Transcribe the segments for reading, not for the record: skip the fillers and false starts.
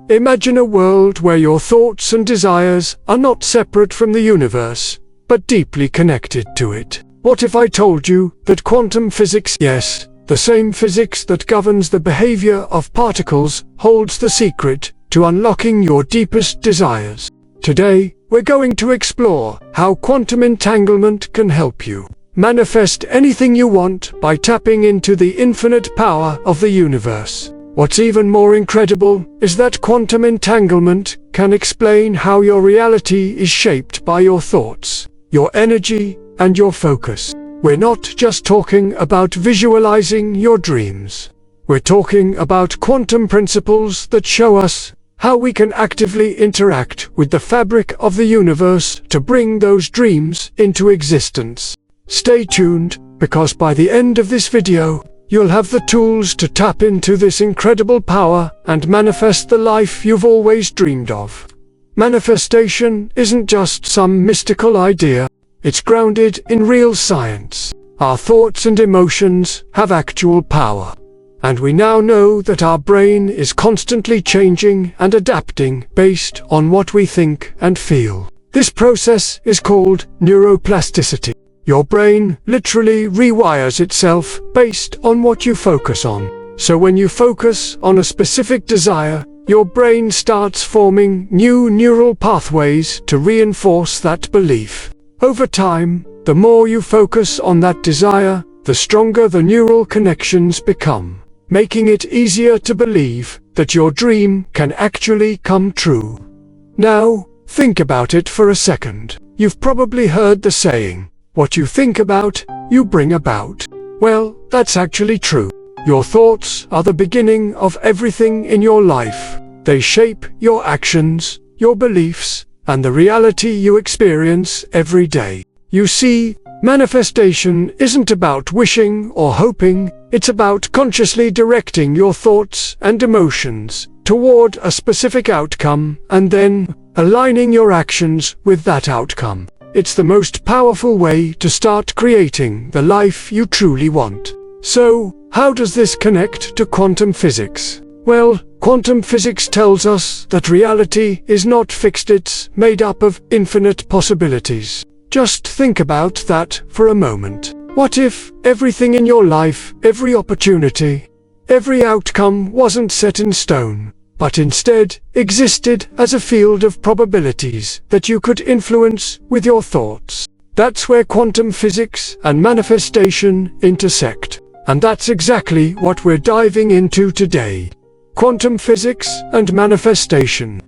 Imagine a world where your thoughts and desires are not separate from the universe, but deeply connected to it. What if I told you that quantum physics, yes, the same physics that governs the behavior of particles, holds the secret to unlocking your deepest desires? Today, we're going to explore how quantum entanglement can help you manifest anything you want by tapping into the infinite power of the universe. What's even more incredible is that quantum entanglement can explain how your reality is shaped by your thoughts, your energy, and your focus. We're not just talking about visualizing your dreams. We're talking about quantum principles that show us how we can actively interact with the fabric of the universe to bring those dreams into existence. Stay tuned, because by the end of this video, you'll have the tools to tap into this incredible power and manifest the life you've always dreamed of. Manifestation isn't just some mystical idea. It's grounded in real science. Our thoughts and emotions have actual power. And we now know that our brain is constantly changing and adapting based on what we think and feel. This process is called neuroplasticity. Your brain literally rewires itself based on what you focus on. So when you focus on a specific desire, your brain starts forming new neural pathways to reinforce that belief. Over time, the more you focus on that desire, the stronger the neural connections become, making it easier to believe that your dream can actually come true. Now, think about it for a second. You've probably heard the saying, "What you think about, you bring about." Well, that's actually true. Your thoughts are the beginning of everything in your life. They shape your actions, your beliefs, and the reality you experience every day. You see, manifestation isn't about wishing or hoping, it's about consciously directing your thoughts and emotions toward a specific outcome and then aligning your actions with that outcome. It's the most powerful way to start creating the life you truly want. So, how does this connect to quantum physics? Well, quantum physics tells us that reality is not fixed, it's made up of infinite possibilities. Just think about that for a moment. What if everything in your life, every opportunity, every outcome wasn't set in stone, but instead existed as a field of probabilities that you could influence with your thoughts? That's where quantum physics and manifestation intersect. And that's exactly what we're diving into today. Quantum physics and manifestation.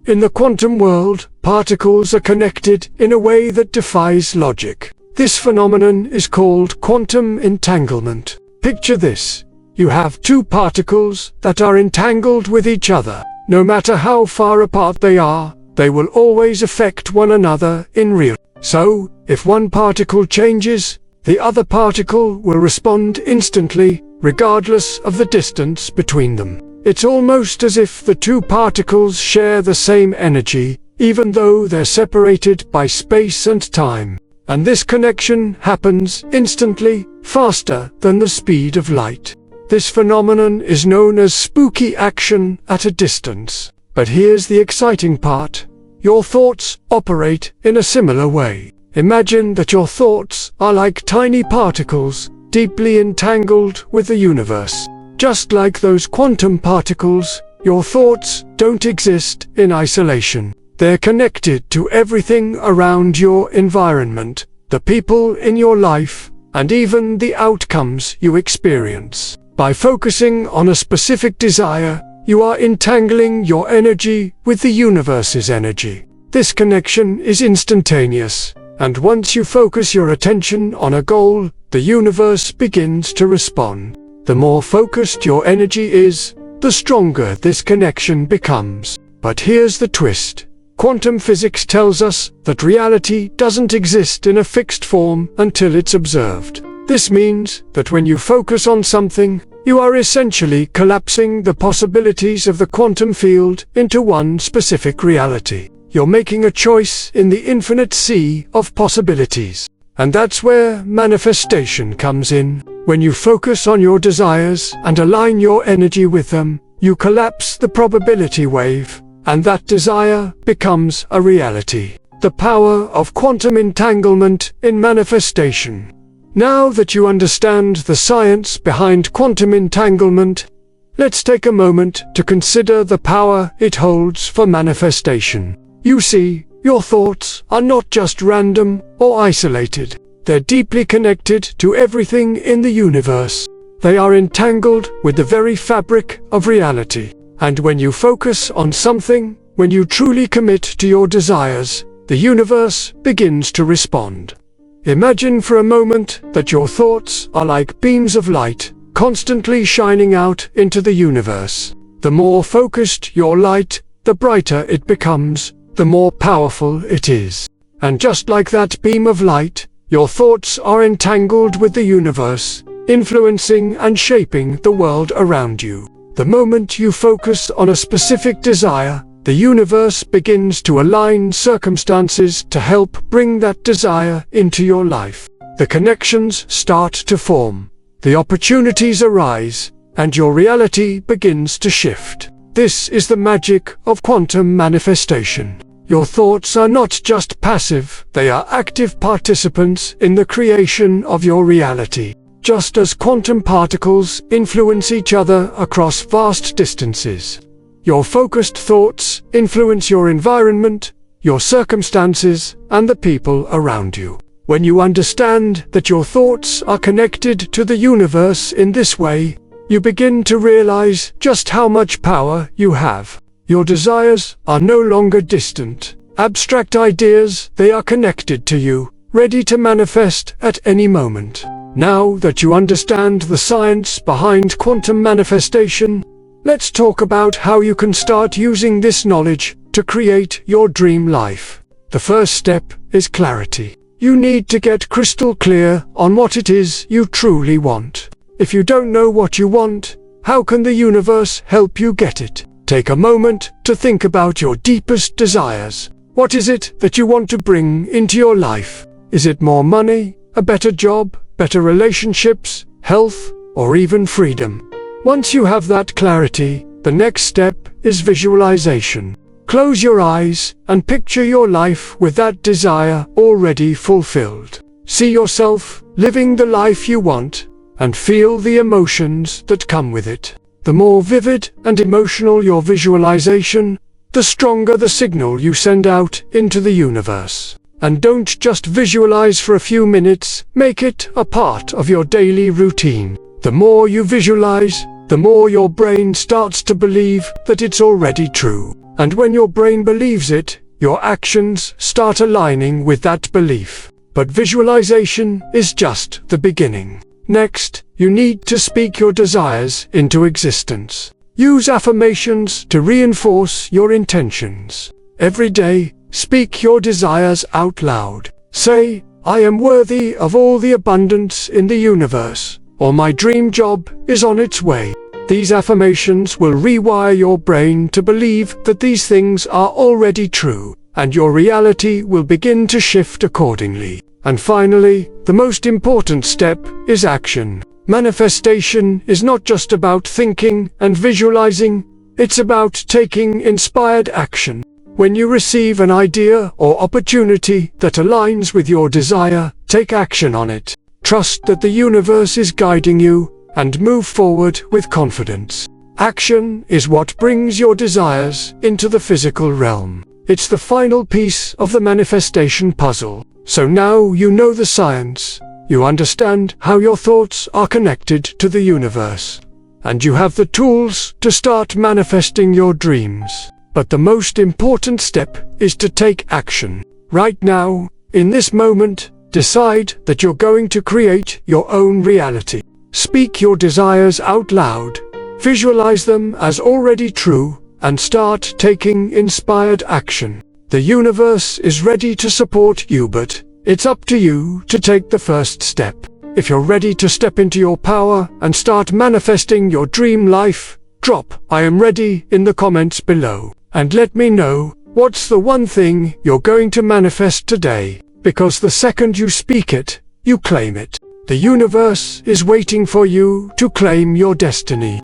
In the quantum world, particles are connected in a way that defies logic. This phenomenon is called quantum entanglement. Picture this. You have two particles that are entangled with each other. No matter how far apart they are, they will always affect one another in real. So, if one particle changes, the other particle will respond instantly, regardless of the distance between them. It's almost as if the two particles share the same energy, even though they're separated by space and time. And this connection happens instantly, faster than the speed of light. This phenomenon is known as spooky action at a distance. But here's the exciting part. Your thoughts operate in a similar way. Imagine that your thoughts are like tiny particles, deeply entangled with the universe. Just like those quantum particles, your thoughts don't exist in isolation. They're connected to everything around your environment, the people in your life, and even the outcomes you experience. By focusing on a specific desire, you are entangling your energy with the universe's energy. This connection is instantaneous, and once you focus your attention on a goal, the universe begins to respond. The more focused your energy is, the stronger this connection becomes. But here's the twist. Quantum physics tells us that reality doesn't exist in a fixed form until it's observed. This means that when you focus on something, you are essentially collapsing the possibilities of the quantum field into one specific reality. You're making a choice in the infinite sea of possibilities. And that's where manifestation comes in. When you focus on your desires and align your energy with them, you collapse the probability wave, and that desire becomes a reality. The power of quantum entanglement in manifestation. Now that you understand the science behind quantum entanglement, let's take a moment to consider the power it holds for manifestation. You see, your thoughts are not just random or isolated. They're deeply connected to everything in the universe. They are entangled with the very fabric of reality. And when you focus on something, when you truly commit to your desires, the universe begins to respond. Imagine for a moment that your thoughts are like beams of light, constantly shining out into the universe. The more focused your light, the brighter it becomes, the more powerful it is. And just like that beam of light, your thoughts are entangled with the universe, influencing and shaping the world around you. The moment you focus on a specific desire, the universe begins to align circumstances to help bring that desire into your life. The connections start to form, the opportunities arise, and your reality begins to shift. This is the magic of quantum manifestation. Your thoughts are not just passive, they are active participants in the creation of your reality. Just as quantum particles influence each other across vast distances, your focused thoughts influence your environment, your circumstances, and the people around you. When you understand that your thoughts are connected to the universe in this way, you begin to realize just how much power you have. Your desires are no longer distant, abstract ideas, they are connected to you, ready to manifest at any moment. Now that you understand the science behind quantum manifestation, let's talk about how you can start using this knowledge to create your dream life. The first step is clarity. You need to get crystal clear on what it is you truly want. If you don't know what you want, how can the universe help you get it? Take a moment to think about your deepest desires. What is it that you want to bring into your life? Is it more money, a better job, better relationships, health, or even freedom? Once you have that clarity, the next step is visualization. Close your eyes and picture your life with that desire already fulfilled. See yourself living the life you want, and feel the emotions that come with it. The more vivid and emotional your visualization, the stronger the signal you send out into the universe. And don't just visualize for a few minutes, make it a part of your daily routine. The more you visualize, the more your brain starts to believe that it's already true. And when your brain believes it, your actions start aligning with that belief. But visualization is just the beginning. Next, you need to speak your desires into existence. Use affirmations to reinforce your intentions. Every day, speak your desires out loud. Say, I am worthy of all the abundance in the universe, or my dream job is on its way. These affirmations will rewire your brain to believe that these things are already true, and your reality will begin to shift accordingly. And finally, the most important step is action. Manifestation is not just about thinking and visualizing, it's about taking inspired action. When you receive an idea or opportunity that aligns with your desire, take action on it. Trust that the universe is guiding you, and move forward with confidence. Action is what brings your desires into the physical realm. It's the final piece of the manifestation puzzle. So now you know the science, you understand how your thoughts are connected to the universe, and you have the tools to start manifesting your dreams. But the most important step is to take action. Right now, in this moment, decide that you're going to create your own reality. Speak your desires out loud, visualize them as already true, and start taking inspired action. The universe is ready to support you, but it's up to you to take the first step. If you're ready to step into your power and start manifesting your dream life, drop "I am ready" in the comments below. And let me know, what's the one thing you're going to manifest today? Because the second you speak it, you claim it. The universe is waiting for you to claim your destiny.